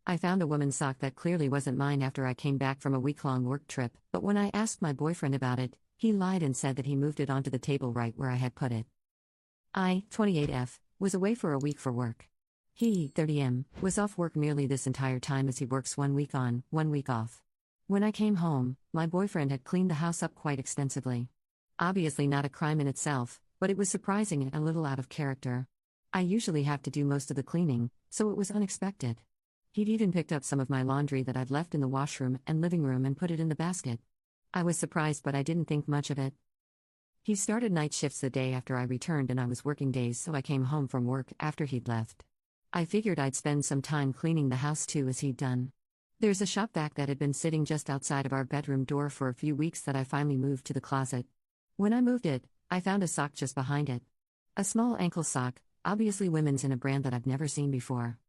I found a woman's sock that clearly wasn't mine after I came back from a week-long work trip, but when I asked my boyfriend about it, he lied and said that he moved it onto the table right where I had put it. I, 28F, was away for a week for work. He, 30M, was off work nearly this entire time as he works 1 week on, 1 week off. When I came home, my boyfriend had cleaned the house up quite extensively. Obviously not a crime in itself, but it was surprising and a little out of character. I usually have to do most of the cleaning, so it was unexpected. He'd even picked up some of my laundry that I'd left in the washroom and living room and put it in the basket. I was surprised, but I didn't think much of it. He started night shifts the day after I returned and I was working days, so I came home from work after he'd left. I figured I'd spend some time cleaning the house too as he'd done. There's a shop vac that had been sitting just outside of our bedroom door for a few weeks that I finally moved to the closet. When I moved it, I found a sock just behind it. A small ankle sock, obviously women's in a brand that I've never seen before.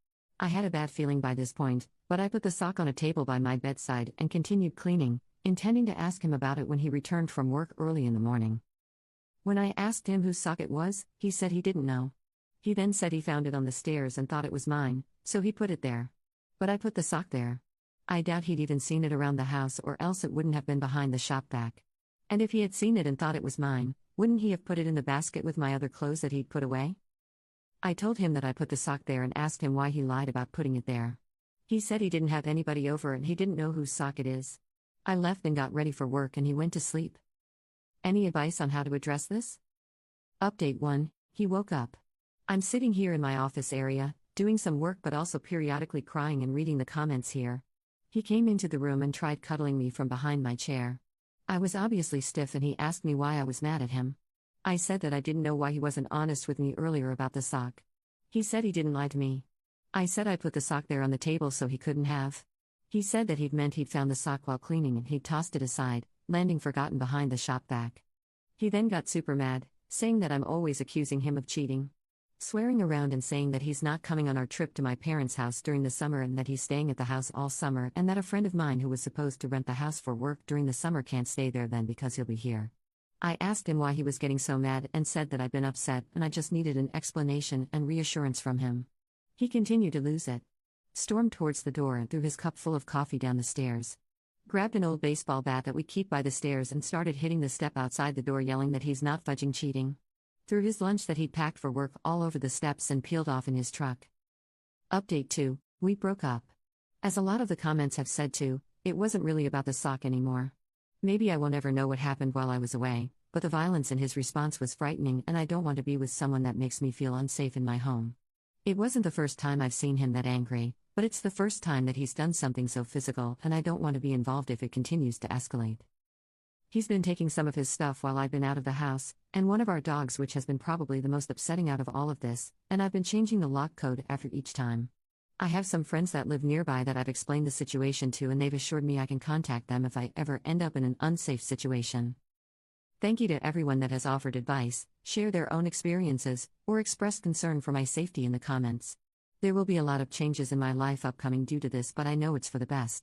I had a bad feeling by this point, but I put the sock on a table by my bedside and continued cleaning, intending to ask him about it when he returned from work early in the morning. When I asked him whose sock it was, he said he didn't know. He then said he found it on the stairs and thought it was mine, so he put it there. But I put the sock there. I doubt he'd even seen it around the house, or else it wouldn't have been behind the shop vac. And if he had seen it and thought it was mine, wouldn't he have put it in the basket with my other clothes that he'd put away? I told him that I put the sock there and asked him why he lied about putting it there. He said he didn't have anybody over and he didn't know whose sock it is. I left and got ready for work and he went to sleep. Any advice on how to address this? Update 1. He woke up. I'm sitting here in my office area, doing some work but also periodically crying and reading the comments here. He came into the room and tried cuddling me from behind my chair. I was obviously stiff and he asked me why I was mad at him. I said that I didn't know why he wasn't honest with me earlier about the sock. He said he didn't lie to me. I said I put the sock there on the table so he couldn't have. He said that he'd meant he'd found the sock while cleaning and he'd tossed it aside, landing forgotten behind the shop vac. He then got super mad, saying that I'm always accusing him of cheating. Swearing around and saying that he's not coming on our trip to my parents' house during the summer and that he's staying at the house all summer and that a friend of mine who was supposed to rent the house for work during the summer can't stay there then because he'll be here. I asked him why he was getting so mad and said that I'd been upset and I just needed an explanation and reassurance from him. He continued to lose it. Stormed towards the door and threw his cup full of coffee down the stairs. Grabbed an old baseball bat that we keep by the stairs and started hitting the step outside the door yelling that he's not fudging cheating. Threw his lunch that he'd packed for work all over the steps and peeled off in his truck. Update 2. We broke up. As a lot of the comments have said too, it wasn't really about the sock anymore. Maybe I will never know what happened while I was away, but the violence in his response was frightening and I don't want to be with someone that makes me feel unsafe in my home. It wasn't the first time I've seen him that angry, but it's the first time that he's done something so physical and I don't want to be involved if it continues to escalate. He's been taking some of his stuff while I've been out of the house, and one of our dogs, which has been probably the most upsetting out of all of this, and I've been changing the lock code after each time. I have some friends that live nearby that I've explained the situation to and they've assured me I can contact them if I ever end up in an unsafe situation. Thank you to everyone that has offered advice, shared their own experiences, or expressed concern for my safety in the comments. There will be a lot of changes in my life upcoming due to this, but I know it's for the best.